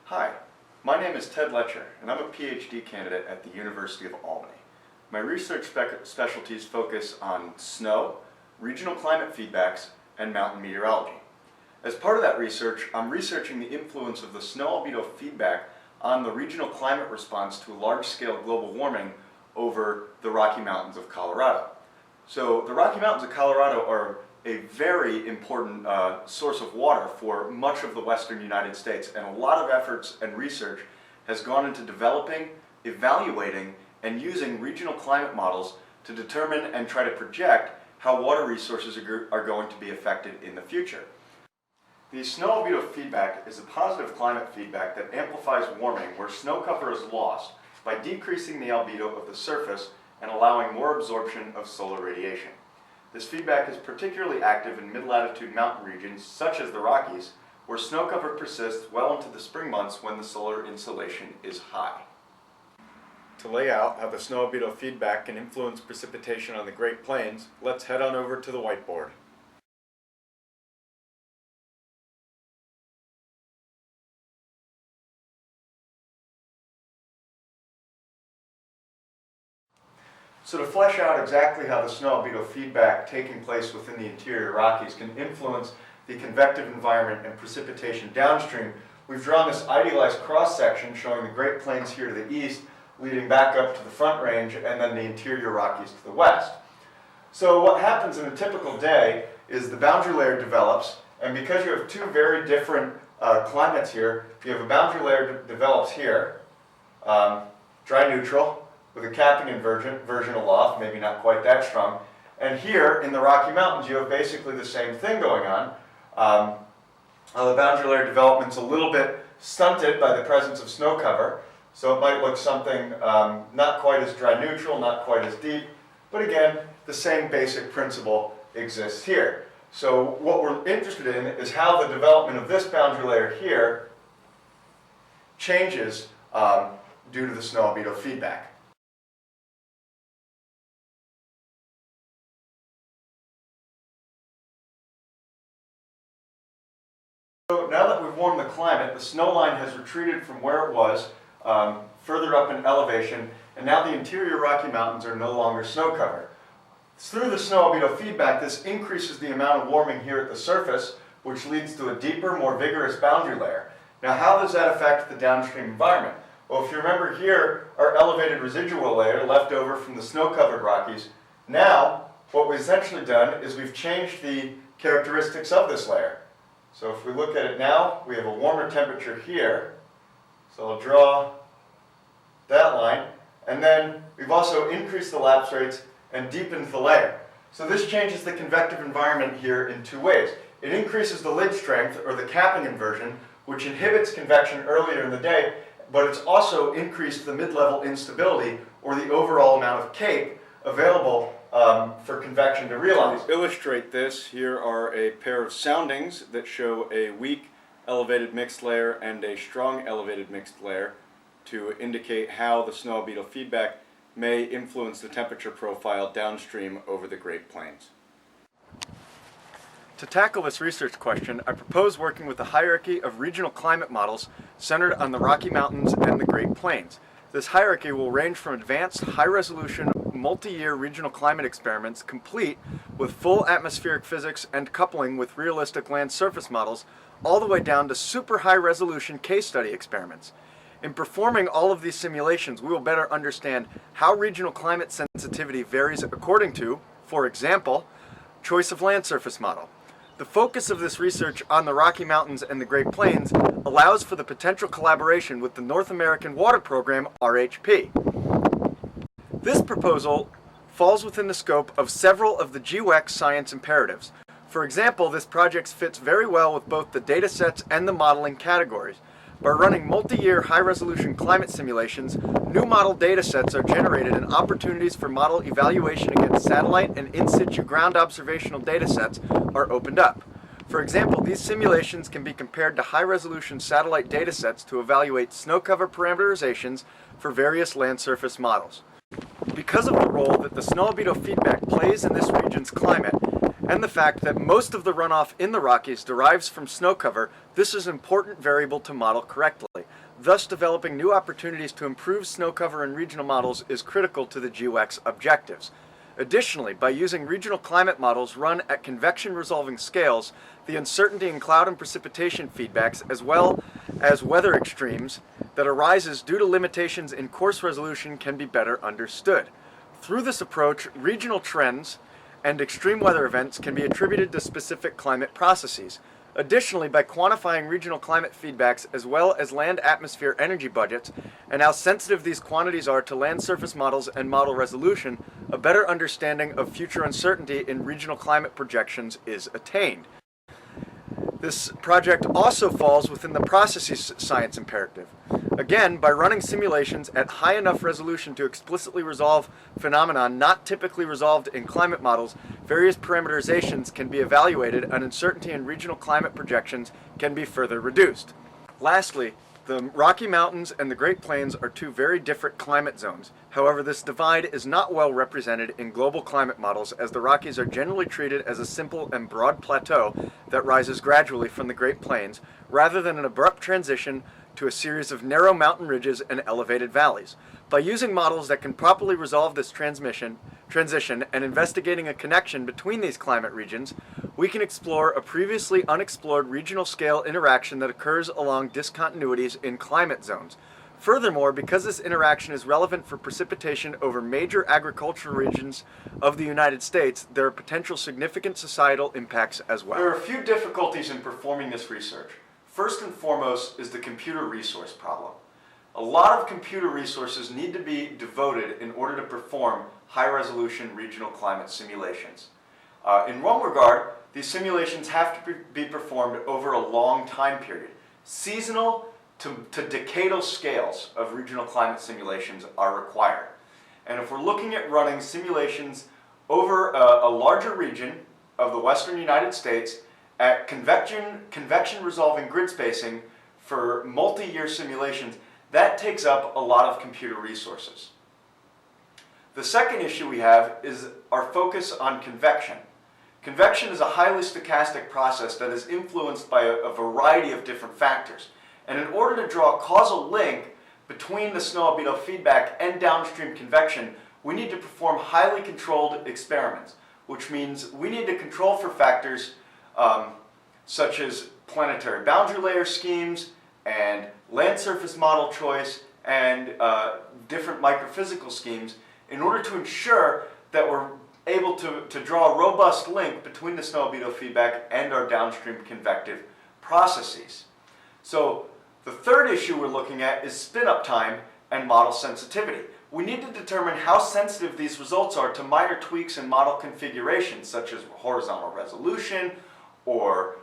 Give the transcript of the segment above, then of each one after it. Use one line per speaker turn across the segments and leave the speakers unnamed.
Hi, my name is Ted Letcher, and I'm a PhD candidate at the University of Albany. My research specialties focus on snow, regional climate feedbacks, and mountain meteorology. As part of that research, I'm researching the influence of the snow albedo feedback on the regional climate response to large-scale global warming over the Rocky Mountains of Colorado. So the Rocky Mountains of Colorado are a very important source of water for much of the western United States, and a lot of efforts and research has gone into developing, evaluating, and using regional climate models to determine and try to project how water resources are going to be affected in the future. The snow albedo feedback is a positive climate feedback that amplifies warming where snow cover is lost by decreasing the albedo of the surface and allowing more absorption of solar radiation. This feedback is particularly active in mid-latitude mountain regions such as the Rockies, where snow cover persists well into the spring months when the solar insolation is high. To lay out how the snow albedo feedback can influence precipitation on the Great Plains, let's head on over to the whiteboard. So to flesh out exactly how the snow albedo feedback taking place within the interior Rockies can influence the convective environment and precipitation downstream, we've drawn this idealized cross-section showing the Great Plains here to the east, leading back up to the Front Range, and then the interior Rockies to the west. So what happens in a typical day is the boundary layer develops, and because you have two very different climates here, you have a boundary layer that develops here, dry neutral, with a capping inversion aloft, maybe not quite that strong. And here in the Rocky Mountains, you have basically the same thing going on. The boundary layer development's a little bit stunted by the presence of snow cover, so it might look something not quite as dry neutral, not quite as deep, but again, the same basic principle exists here. So what we're interested in is how the development of this boundary layer here changes due to the snow albedo feedback. So now that we've warmed the climate, the snow line has retreated from where it was, further up in elevation, and now the interior Rocky Mountains are no longer snow covered. Through the snow albedo feedback, this increases the amount of warming here at the surface, which leads to a deeper, more vigorous boundary layer. Now how does that affect the downstream environment? Well, if you remember here, our elevated residual layer left over from the snow-covered Rockies. Now, what we've essentially done is we've changed the characteristics of this layer. So if we look at it now, we have a warmer temperature here. So I'll draw that line. And then we've also increased the lapse rates and deepened the layer. So this changes the convective environment here in two ways. It increases the lid strength, or the capping inversion, which inhibits convection earlier in the day, but it's also increased the mid-level instability, or the overall amount of CAPE available for convection to realize. To illustrate this, here are a pair of soundings that show a weak elevated mixed layer and a strong elevated mixed layer to indicate how the snow albedo feedback may influence the temperature profile downstream over the Great Plains. To tackle this research question, I propose working with a hierarchy of regional climate models centered on the Rocky Mountains and the Great Plains. This hierarchy will range from advanced, high-resolution, multi-year regional climate experiments complete with full atmospheric physics and coupling with realistic land surface models, all the way down to super high-resolution case study experiments. In performing all of these simulations, we will better understand how regional climate sensitivity varies according to, for example, choice of land surface model. The focus of this research on the Rocky Mountains and the Great Plains allows for the potential collaboration with the North American Water Program, RHP. This proposal falls within the scope of several of the GEWEX science imperatives. For example, this project fits very well with both the datasets and the modeling categories. By running multi-year high-resolution climate simulations, new model datasets are generated and opportunities for model evaluation against satellite and in-situ ground observational datasets are opened up. For example, these simulations can be compared to high-resolution satellite datasets to evaluate snow cover parameterizations for various land surface models. Because of the role that the snow albedo feedback plays in this region's climate, and the fact that most of the runoff in the Rockies derives from snow cover, this is an important variable to model correctly. Thus, developing new opportunities to improve snow cover in regional models is critical to the GEWEX objectives. Additionally, by using regional climate models run at convection-resolving scales, the uncertainty in cloud and precipitation feedbacks, as well as weather extremes that arises due to limitations in coarse resolution, can be better understood. Through this approach, regional trends and extreme weather events can be attributed to specific climate processes. Additionally, by quantifying regional climate feedbacks as well as land-atmosphere energy budgets and how sensitive these quantities are to land surface models and model resolution, a better understanding of future uncertainty in regional climate projections is attained. This project also falls within the processes science imperative. Again, by running simulations at high enough resolution to explicitly resolve phenomena not typically resolved in climate models, various parameterizations can be evaluated and uncertainty in regional climate projections can be further reduced. Lastly, the Rocky Mountains and the Great Plains are two very different climate zones. However, this divide is not well represented in global climate models, as the Rockies are generally treated as a simple and broad plateau that rises gradually from the Great Plains, rather than an abrupt transition to a series of narrow mountain ridges and elevated valleys. By using models that can properly resolve this transition and investigating a connection between these climate regions, we can explore a previously unexplored regional scale interaction that occurs along discontinuities in climate zones. Furthermore, because this interaction is relevant for precipitation over major agricultural regions of the United States, there are potential significant societal impacts as well. There are a few difficulties in performing this research. First and foremost is the computer resource problem. A lot of computer resources need to be devoted in order to perform high-resolution regional climate simulations. In one regard, these simulations have to be performed over a long time period. Seasonal to decadal scales of regional climate simulations are required. And if we're looking at running simulations over a larger region of the western United States at convection resolving grid spacing for multi-year simulations, that takes up a lot of computer resources. The second issue we have is our focus on convection. Convection is a highly stochastic process that is influenced by a variety of different factors. And in order to draw a causal link between the snow albedo feedback and downstream convection, we need to perform highly controlled experiments, which means we need to control for factors such as planetary boundary layer schemes and land surface model choice and different microphysical schemes in order to ensure that we're able to draw a robust link between the snow albedo feedback and our downstream convective processes. So the third issue we're looking at is spin-up time and model sensitivity. We need to determine how sensitive these results are to minor tweaks in model configurations, such as horizontal resolution or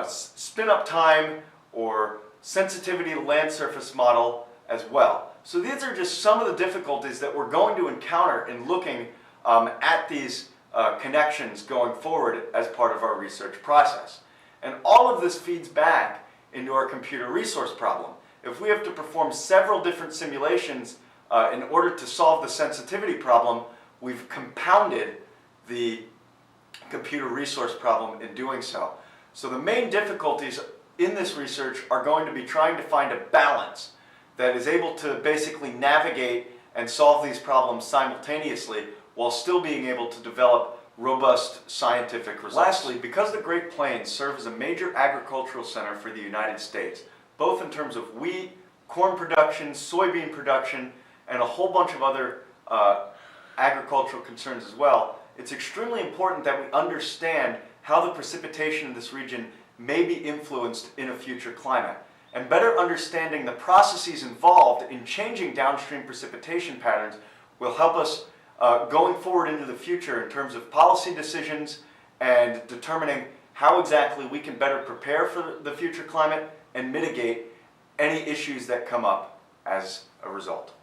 spin-up time or sensitivity to land surface model as well. So these are just some of the difficulties that we're going to encounter in looking at these connections going forward as part of our research process. And all of this feeds back into our computer resource problem. If we have to perform several different simulations in order to solve the sensitivity problem, we've compounded the computer resource problem in doing so. So the main difficulties in this research are going to be trying to find a balance that is able to basically navigate and solve these problems simultaneously while still being able to develop robust scientific results. Lastly, because the Great Plains serve as a major agricultural center for the United States, both in terms of wheat, corn production, soybean production, and a whole bunch of other agricultural concerns as well, it's extremely important that we understand how the precipitation in this region may be influenced in a future climate. And better understanding the processes involved in changing downstream precipitation patterns will help us going forward into the future in terms of policy decisions and determining how exactly we can better prepare for the future climate and mitigate any issues that come up as a result.